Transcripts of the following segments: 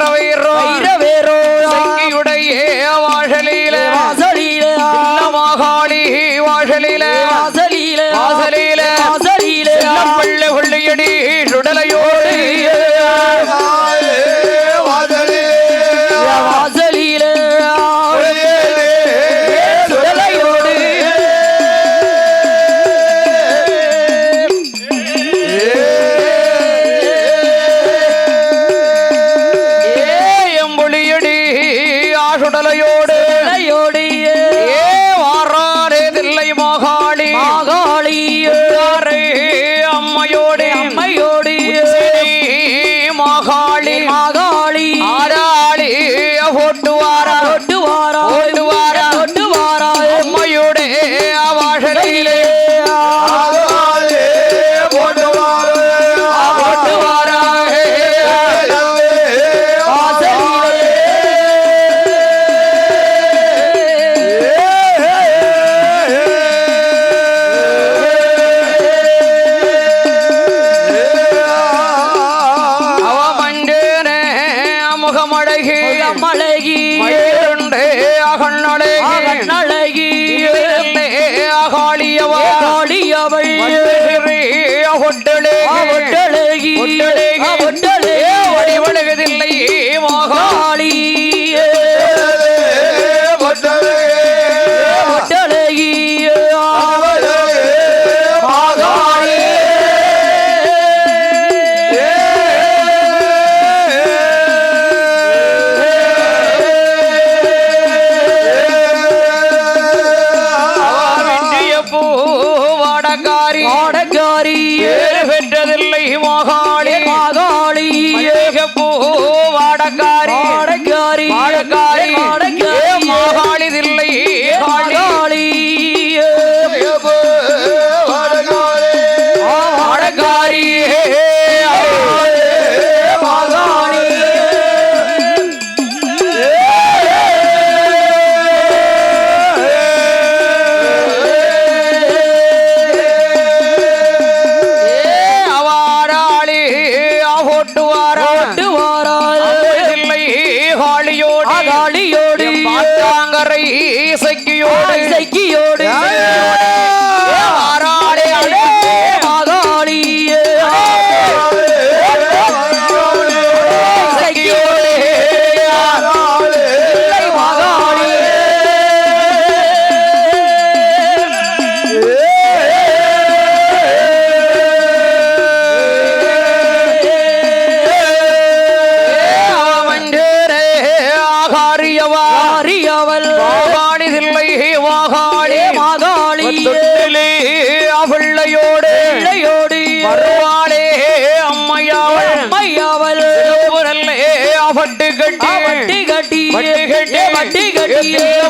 வைரவேரோ சங்கியுடைய வாசலிலே மாகாளி வாசலிலே பள்ளி கொள்ளியடி சுடலையோடு வடிவழகதில்லை மாகாளி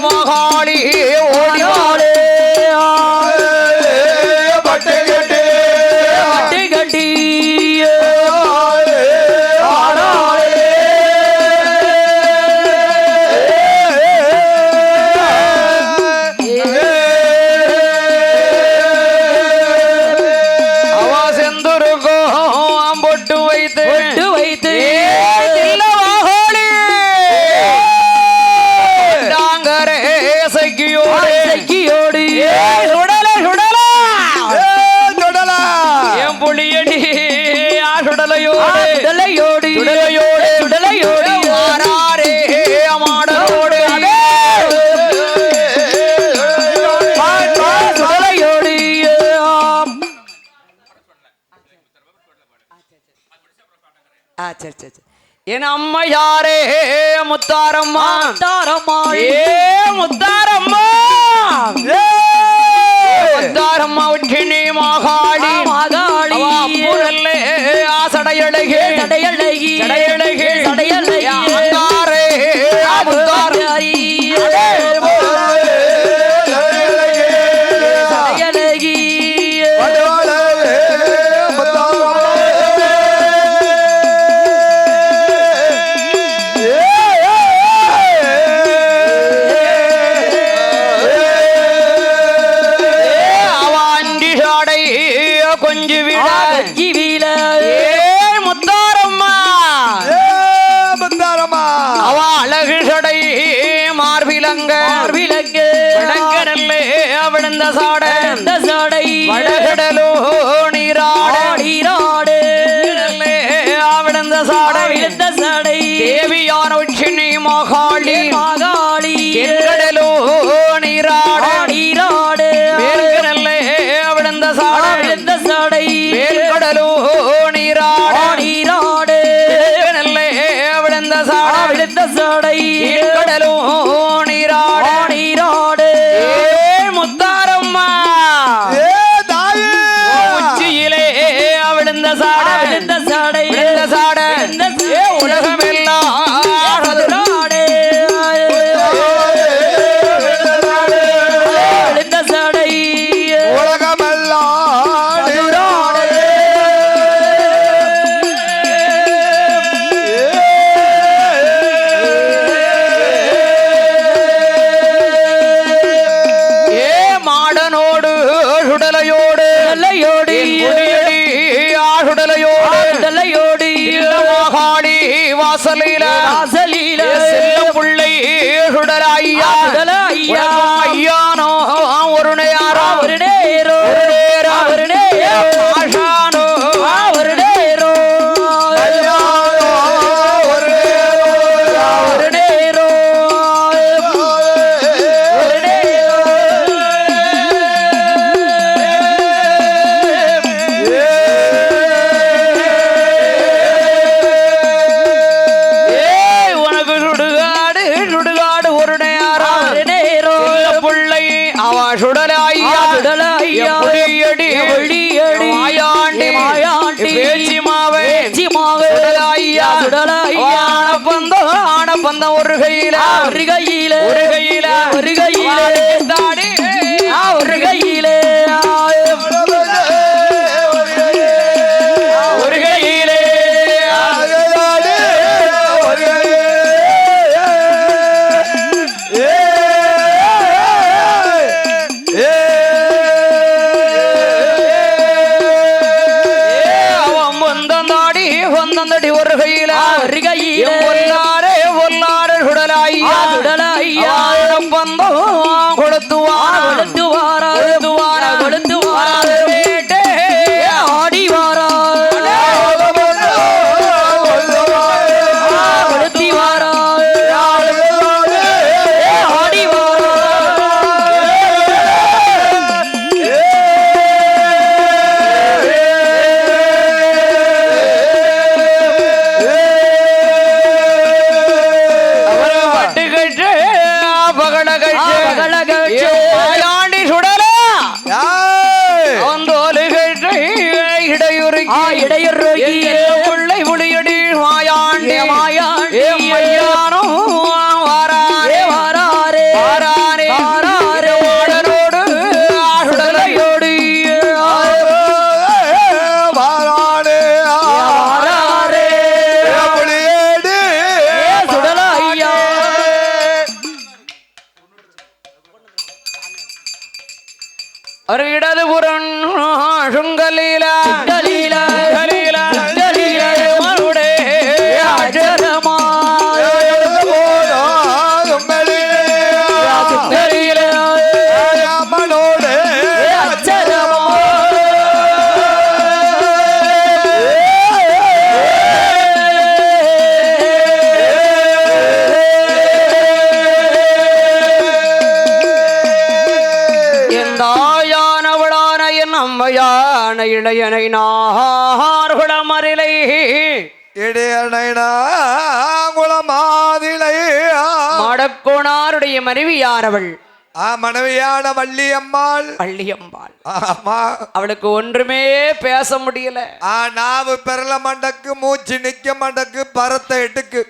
மாகாளி ஓடிவாளே பட்டு கட்டி அவ செந்துருக்கோ பொட்டு வைத்து என் அம்மா யாரே முத்தாரம்மா முத்தாரம்மா உச்சினி மாகாளி ஆசடையழகே விளங்க விளங்கரல்லே விழுந்த சாடை வடகடலோ நீராடு விழுந்த சாடை தேவியான உச்சினி மகாளி தென்கடலோ நீராடு மேற்கடல்லே விழுந்த சாடை மேற்கடலோ நீராடு விழுந்த சாடை கடலோ நீராடு முத்தாரம்மா உச்சியிலே விழுந்த சாடை உலகமெல்லாம் வாசலில செல்லும் பிள்ளை சுடலையா ஐயானோ ஒரு நேரோ ஆஷானோ ஒரு நேரோ ஆனப்பந்தம் ஒரு கையில தாடி ஒரு கையிலே ஒரு கையில பந்தம் கொடுத்து ஆடி வாரா பிள்ளை புளியடி மாயாண்டி மையானோ வாராரே மாடனோடு ஆசுடலையோடு சுடலையா ஒரு இடதுபுறம் சுங்கலீலா அம்மையான இளையனை நார்குளமரிலை மடக்கோணாருடைய மனைவியானவள் மனைவியான வள்ளியம்மாள் அவளுக்கு ஒன்றுமே பேச முடியல. நாவு பெறல மண்டக்கு, மூச்சு நிக்க மண்டக்கு, பரத்தை எடுக்கு,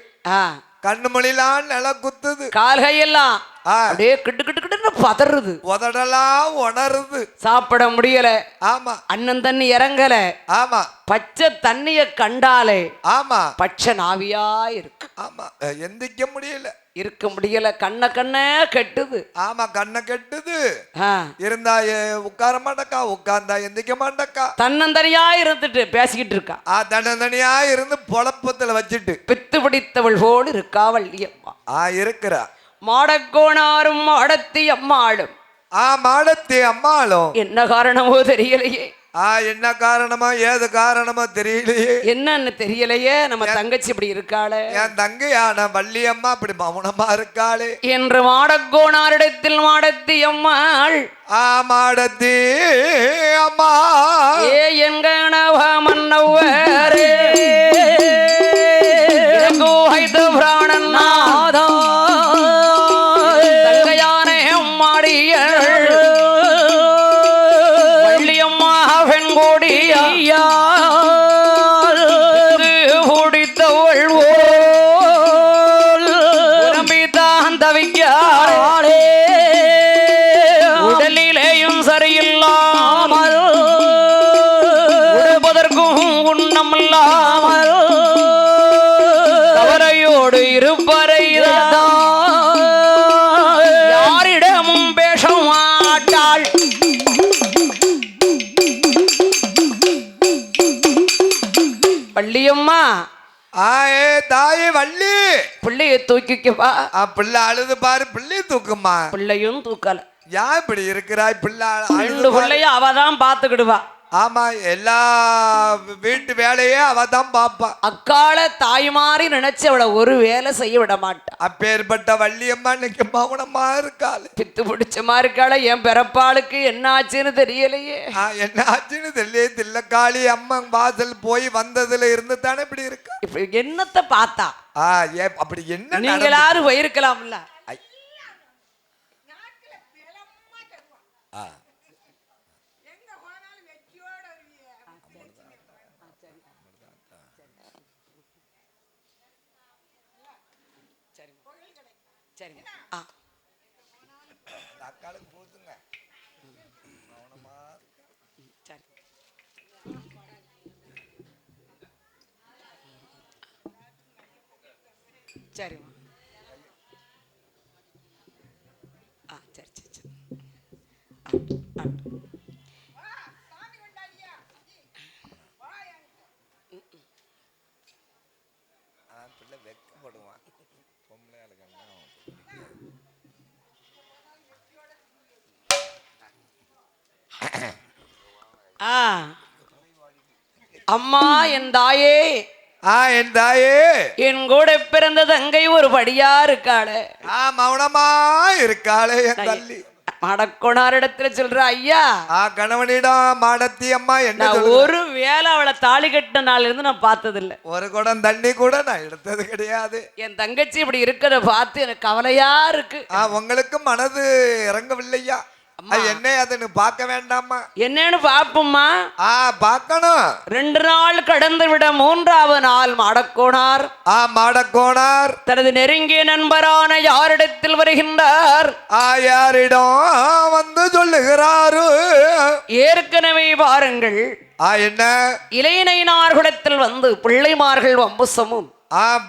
கண்ணு மொழிலாம் நில குத்துது, கால்கையெல்லாம் அப்படியே கிட்டு கிட்டு கிட்டு பதறுது, உதடலாம் உணருது, சாப்பிட முடியல. ஆமா, அண்ணன் தண்ணி இறங்கல. ஆமா, பச்சை தண்ணிய கண்டாலே ஆமா பச்சை நாவியா இருக்கு. ஆமா, எந்திக்க முடியல, இருக்க முடியல, கண்ண கெட்டுது. ஆமா, கண்ண கெட்டுது. இருந்தா உட்கார மாட்டக்கா, உட்கார்ந்தா எந்திக்க மாட்டக்கா, தன்னந்தனியா இருந்துட்டு பேசிக்கிட்டு இருக்கா. தன்னந்தனியா இருந்து பொழப்பத்துல வச்சுட்டு பித்து பிடித்தவள் போல் இருக்கா வள்ளியம்மா. இருக்கிறா. மாடக்கோணாரும் மாடத்தி அம்மாளும் மாடத்தி அம்மாளும் என்ன காரணமோ தெரியலையே. என்ன காரணமோ ஏது காரணமோ தெரியலையே. என்னன்னு தெரியலையே. நம்ம தங்கச்சி இப்படி இருக்காளே. என் தங்கையான வள்ளியம்மா இப்படி மௌனமா இருக்காளே என்று மாடக்கோணாரிடத்தில் மாடத்தி அம்மாள் மாடத்தி அம்மா எங்கனவ மன்னவரே பிராணன் நாதா தங்கையான அம்மாடிய வள்ளியம்மா வெண்கோடியா பிடித்தவள் ஓம்பிதான் தவிக்காளே உடலிலேயும் சரியில்லாமல் உடுப்பதற்கும் உண்ணமில்லாமல் கவலையோடு இருப்பறை யாரிடமும் பேச மாட்டாள். வள்ளியம்மா தாயே வள்ளி பிள்ளைய தூக்கிக்கப்பா. பிள்ளை அழுது பாரு பிள்ளைய தூக்குமா. பிள்ளையும் தூக்கல. ஏன் இப்படி இருக்கிறாய்? பிள்ளை ரெண்டு பிள்ளைய அவதான் பாத்துக்கிடுவா. ஆமா எல்லா வீட்டு வேலையே அவதான் பாப்பா. அக்கால தாய் மாறி நினைச்சு அவளை ஒரு வேலை செய்ய விட மாட்டா. அப்பேற்பட்ட வள்ளியம்மா இன்னைக்கு மௌனமா இருக்காள். பித்து பிடிச்சமா இருக்காள. என் பிறப்பாளுக்கு என்ன ஆச்சுன்னு தெரியலையே. என்ன ஆச்சுன்னு தெரியல. தில்லக்காளி அம்மன் வாசல் போய் வந்ததுல இருந்து தானே இப்படி இருக்கா. இப்ப என்னத்தை பார்த்தா அப்படி என்ன நீங்களாரு போயிருக்கலாம்ல. சரிம்மா. சரி சரி சரி. பிள்ளை வெக்கப்படுவான். பொம்பளை அம்மா என் தாயே என் தாயே என் கூட பிறந்த தங்கை ஒரு படியா இருக்காளே. மௌனமா இருக்காளே என் தள்ளி. மாடக்கோணாரிடத்துல சொல்ற ஐயா கணவனிடம் மாடத்தி அம்மா என்ன ஒரு வேளை அவளை தாலி கட்டின நாள்ல இருந்து நான் பார்த்தது இல்ல. ஒரு குடம் தண்ணி கூட நான் எடுத்தது கிடையாது. என் தங்கச்சி இப்படி இருக்கிறத பார்த்து எனக்கு கவலையா இருக்கு. உங்களுக்கு மனது இறங்கவில்லையா? என்ன அதுன்னு பார்க்க வேண்டாமா? என்னன்னு பாப்போம்மா. பார்க்கணும். 2 நாள் கடந்து விட 3வது நாள் மாடக்கோணார் மாடக்கோணார் தனது நெருங்கிய நண்பரான யாரிடத்தில் வருகின்றார். யாரிடம் வந்து சொல்லுகிறாரு? ஏற்கனவே பாருங்கள் என்ன இளையனார்குடத்தில் வந்து பிள்ளைமார்கள் வம்புசமும்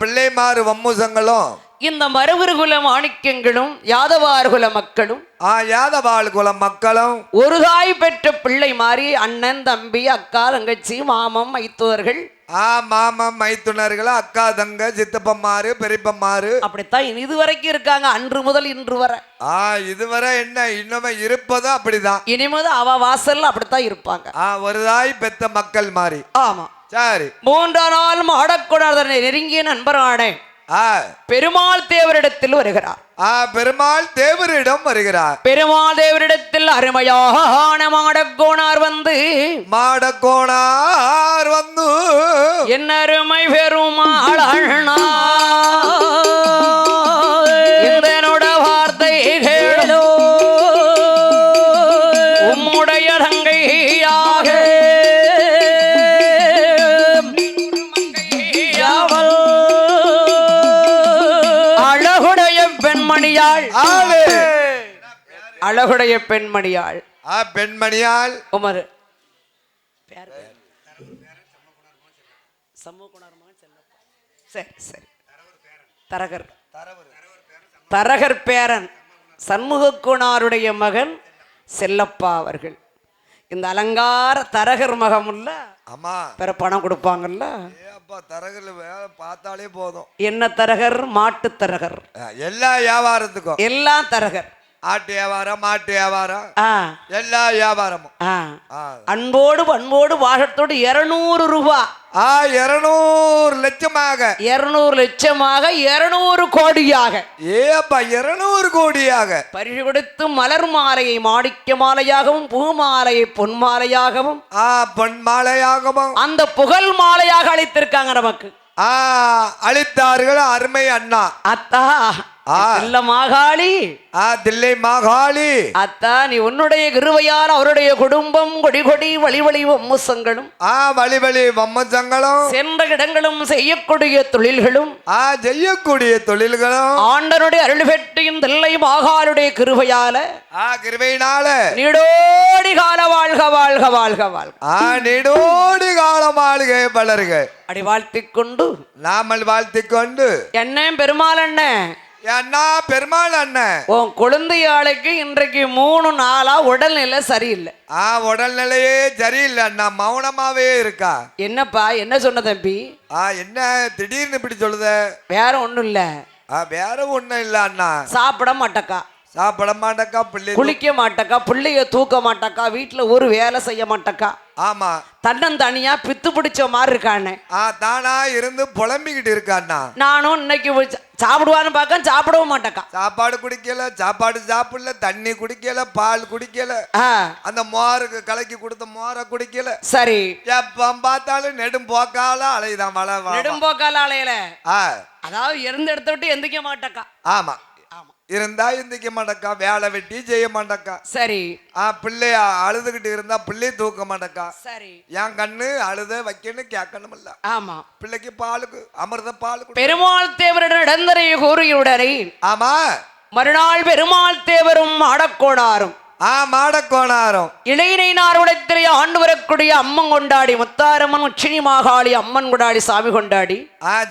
பிள்ளைமாறு வம்முசங்களும் இந்த மருகுல மாணிக்கங்களும் யாதவார்குல மக்களும் யாதவாள் குல மக்களும் ஒரு தாய் பெற்ற பிள்ளை மாறி அண்ணன் தம்பி அக்கா தங்கச்சி மாமம் மைத்துவர்கள் மாமம் மைத்துனர்கள் அக்கா தங்க சித்தப்பம்மாரு பெரியப்பம்மாரு அப்படித்தான் இதுவரைக்கும் இருக்காங்க. அன்று முதல் இன்று வரை இதுவரை என்ன இன்னுமே இருப்பதும் அப்படிதான். இனிமேல் அவ வாசல் அப்படித்தான் இருப்பாங்க. ஒரு தாய் பெத்த மக்கள் மாறி. ஆமா சரி. 3ஆம் நாள் மாடக்கோணார் நெருங்கிய நண்பரானே பெருமாள் தேவரிடத்தில் வருகிறார். பெருமாள் தேவரிடம் வருகிறார். பெருமாள் தேவரிடத்தில் அருமையான மாடக்கோணார் வந்து என்ன அருமை பெருமாள் அண்ணா என்னோட வார்த்தை கேளோ உம்முடைய தங்கையாக பெண்மணியாள் அழகுடைய பெண்மணியாள் பெண்மணியாள் உமர் சரி சரி தரகர் பேரன் சண்முகக்குணாருடைய மகன் செல்லப்பா அவர்கள். இந்த அலங்கார தரகர் மகமுல்ல ஆமா பிற பணம் கொடுப்பாங்கல்ல. அப்பா தரகர்ல வேலை பார்த்தாலே போதும். என்ன தரகர்? மாட்டு தரகர். எல்லா வியாபாரத்துக்கும் எல்லாம் தரகர். ஆட்டு வியாபாரம், மாட்டு வியாபாரம், எல்லா வியாபாரமும். அன்போடு பண்போடு வாசத்தோடு 200 ரூபா. 200 லட்சமாக, 200 லட்சமாக, 200 கோடியாக, ஏப்பா 200 கோடியாக பரிசு கொடுத்து மலர் மாலையை மாணிக்க மாலையாகவும் பூமாலையை பொன் மாலையாகவும் பொன் மாலையாகவும் அந்த புகழ் மாலையாக அளித்திருக்காங்க நமக்கு. அளித்தார்கள் அருமை அண்ணா. அத்தா இல்ல மாகாளி, தில்லை மாகாளி, அத்தா நீ உன்னுடைய கிருபையால் அவருடைய குடும்பம் கொடி கொடி வழி வழி வம்சங்களும் வழி வழி வம்சங்களும் சென்ற இடங்களும் செய்யக்கூடிய தொழில்களும் செய்யக்கூடிய தொழில்களும் ஆண்டனுடைய அருள் பெற்றியும் தில்லை மாகாளுடைய கிருபையால கிருபையினால நீடோடி கால வாழ்க வாழ்க வாழ்க வாழ்க நீடோடி காலம் வாழ்க வளர்க அடி வாழ்த்திக் கொண்டு நாமல் வாழ்த்திக் கொண்டு என்ன பெருமாள் அண்ணன் அண்ணா பெருமாள் அண்ணன் உன் குழந்தையாளுக்கு இன்றைக்கு 3 நாளா உடல்நிலை சரியில்லை. உடல்நிலையே சரியில்லை அண்ணா, மௌனமாவே இருக்கா. என்னப்பா என்ன சொன்ன தம்பி? என்ன திடீர்னு இப்படி சொல்லுத? வேற ஒண்ணும் இல்ல. வேற ஒண்ணும் இல்ல அண்ணா. சாப்பிட மாட்டக்கா, சாப்பிட மாட்டக்கா, பிள்ளை குளிக்க மாட்டக்கா, பிள்ளைய தூக்க மாட்டக்கா, வீட்டுல ஒரு வேலை செய்ய மாட்டக்கா. ஆமா, தன்னந்தனியா பித்து பிடிச்ச மாதிரி இருக்கானே. தானா இருந்து புலம்பிக்கிட்டு இருக்காண்ணா. நானும் இன்னைக்கு சாப்பிடுவான்னு பார்க்க சாப்பிடவும் மாட்டேக்கா. சாப்பாடு குடிக்கல, சாப்பாடு சாப்பிடல, தண்ணி குடிக்கல, பால் குடிக்கல, அந்த மோருக்கு கலக்கி கொடுத்த மோரை குடிக்கல. சரி, எப்ப பார்த்தாலும் நெடும் போக்கால அலையுதான். மழை நெடும் போக்கால அலையல, அதாவது இருந்து எடுத்து விட்டு எந்திக்க மாட்டேக்கா. ஆமா, இருந்தா எந்திக்க மாட்டக்கா, வேலை வெட்டி செய்ய மாட்டக்கா. சரி, பிள்ளைய அழுதுகிட்டு இருந்தா பிள்ளைய தூக்க மாட்டக்கா. சரி, என் கண்ணு அழுத வைக்கணும் கேட்கணும் இல்ல. ஆமா, பிள்ளைக்கு பாலுக்கு அமிர்த பால். பெருமாள் தேவருடன் இடந்தரை கூறியுடனே ஆமா, மறுநாள் பெருமாள் தேவரும் மாடக்கோடாரும் மாடக்கோணாரும் இளைஞர் உடைத்திரை ஆண்டு வரக்கூடிய அம்மன் கொண்டாடி முத்தாரம்மன் உச்சினி மாகாளி அம்மன் கொண்டாடி சாமி கொண்டாடி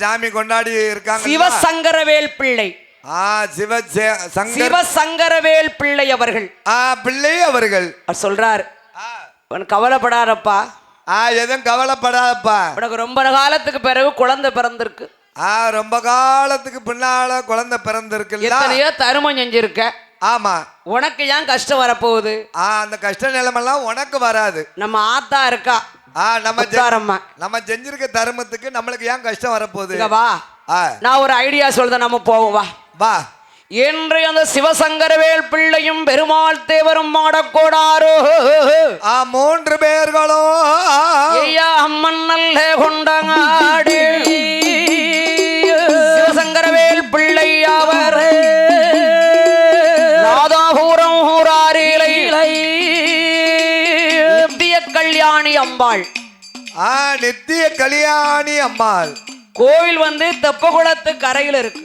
சாமி கொண்டாடி இருக்காங்க. சிவசங்கரவேல் பிள்ளை, சிவசங்கரவேல் பிள்ளை அவர்கள் பிள்ளை அவர்கள் சொல்றார், கவலைப்படாதப்பா, எதுவும் கவலைப்படாதப்பா, உனக்கு ரொம்ப காலத்துக்கு பிறகு குழந்தை பிறந்திருக்கு. ரொம்ப காலத்துக்கு பின்னால குழந்தை பிறந்திருக்கு. எத்தனையோ தருமம் செஞ்சிருக்க. ஆமா, உனக்கு ஏன் கஷ்டம் வரப்போகுது? அந்த கஷ்ட நிலைமெல்லாம் உனக்கு வராது. நம்ம ஆத்தா இருக்கா, நம்ம செஞ்சிருக்க தர்மத்துக்கு நம்மளுக்கு ஏன் கஷ்டம் வரப்போகுது? வா, நான் ஒரு ஐடியா சொல்றேன், நம்ம போவோம். வா வா. என்று அந்த சிவசங்கரவேல் பிள்ளையும் பெருமாள் தேவரும் மாடக்கோடாரோ 3 பேர்களும் ஐயா அம்மன் நல்ல கொண்டாடி சிவசங்கரவேல் பிள்ளை அவர் ராதாபுரம் ஊராரிலை நித்திய கல்யாணி அம்பாள். நித்திய கல்யாணி அம்பாள் கோவில் வந்து தெப்பகுளத்து கரையில் இருக்கு.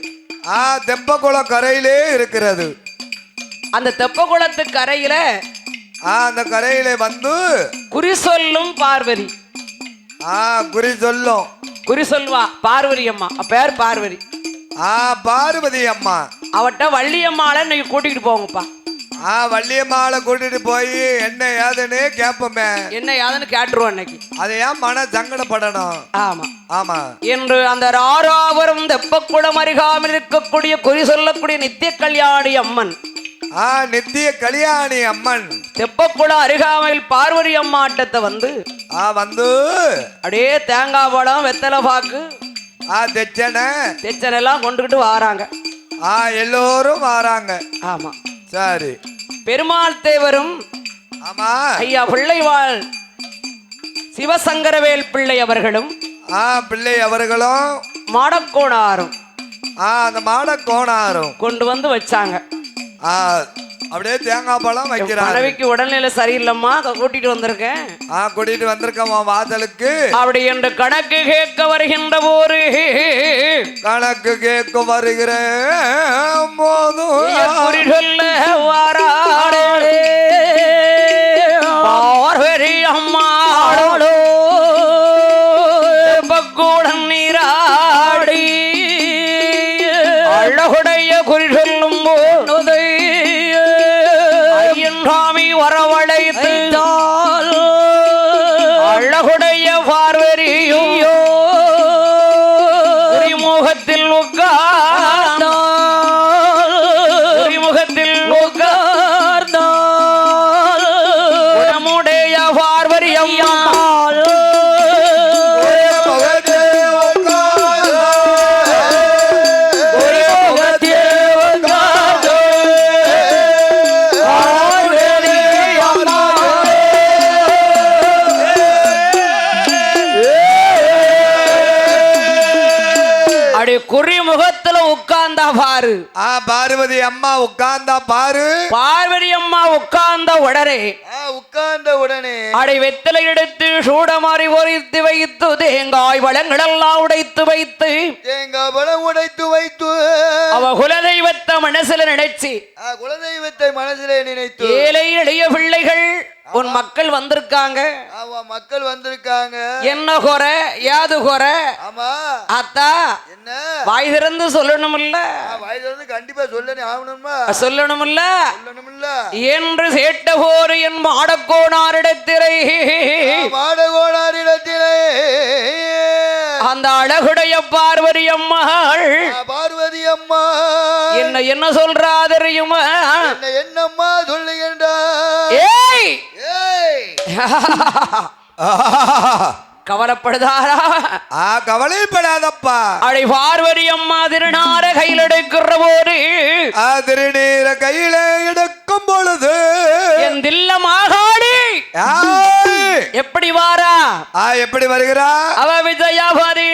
தெப்பகுள கரையிலே இருக்கிறது. அந்த தெப்பகுளத்து கரையில அந்த கரையில வந்து குறி சொல்லும் பார்வதி. குறி சொல்லும், குறி சொல்வா பார்வதி அம்மா, பேர் பார்வதி. பார்வதி அம்மா. அவட்ட வள்ளியம்மாளை நீங்க கூட்டிட்டு போங்கப்பா. வள்ளியம்மாளை கூட்டிட்டு போய் என்ன ஏதுன்னு கேட்போமே. என்ன ஏதுன்னு கேட்டுருவோம் அன்னைக்கு. அதை ஏன் மன சங்கடப்படணும்? ஆமா ஆமா. என்று அந்த ராராவரம் தெப்பக்குளம் அருகாமல் இருக்கக்கூடிய குறி சொல்லக்கூடிய நித்திய கல்யாணி அம்மன், நித்திய கல்யாணி அம்மன் தெப்பக்குளம் அருகாமையில் பார்வதி அம்மா ஆட்டத்தை வந்து வந்து அப்படியே தேங்காய் பழம் வெத்தலை பாக்கு தெச்சனை எல்லாம் கொண்டுகிட்டு வாராங்க. எல்லோரும் வாராங்க. ஆமா, சரி. பெருமாள் தேவரும் ஆமா ஐயா பிள்ளைவாள் சிவசங்கரவேல் பிள்ளை அவர்களும் பிள்ளை அவர்களும் மாடக்கோணாரும் அந்த மாடக்கோணாரும் கொண்டு வந்து வச்சாங்க. அப்படியே தேங்காய் பழம் வைக்கிறாங்க. மனைவிக்கு உடல்நிலை சரியில்லம்மா, கூட்டிட்டு வந்திருக்கேன். கூட்டிட்டு வந்திருக்கமா வாசலுக்கு. அப்படி என்று கணக்கு கேட்க வருகின்ற போது கணக்கு கேட்க வருகிற போதும் சொல்ல வாராடே பார்வதி அம்மாடோ பக்கூடன் நீராடி அழகுடைய குறி சொல்லும் போது சாமி வரவழைத்தால் குறிமுகத்துல உட்கார்ந்தா பாரு. பார்வதி அம்மா உட்கார்ந்தா பாரு. பார்வதி அம்மா உட்கார்ந்த உடனே உட்கார்ந்த உடனே அடை வெத்தலை எடுத்து சூடமாறி பொறித்து வைத்து தேங்காய் பழங்களெல்லாம் உடைத்து வைத்து தேங்காய் பழம் உடைத்து வைத்து அவ குலதெய்வத்தை மனசுல நினைச்சு குலதெய்வத்தை மனசிலே நினைத்து ஏழை எளிய பிள்ளைகள் உன் மக்கள் வந்திருக்காங்க. மக்கள் வந்திருக்காங்க. என்ன குறை யாது குறை? ஆமா அத்தா என்ன வாய் திறந்து சொல்லணும்ல? வாய் திறந்து கண்டிப்பா சொல்லணும் ஆகணுமா? சொல்லணும்ல சொல்லணும்ல என்று கேட்ட போரு என் மாடக்கோணாரிடத்திலே மாடகோணாரிடத்திலே அந்த அழகுடைய பார்வதி அம்மாள் பார்வதி அம்மா என்ன சொல்றா தெரியுமா? என்னம்மா சொல்லுகின்றா? ஏய் கவலைப்படுதாரா? கவலைப்படாதப்பா. அடை பார்வதி அம்மா திருநார கையில் எடுக்கிற போது திருநீர கையில எடுக்கும் பொழுது என் தில்ல மாகாளி எப்படி வாரா? எப்படி வருகிறா? அவ விஜயாபதி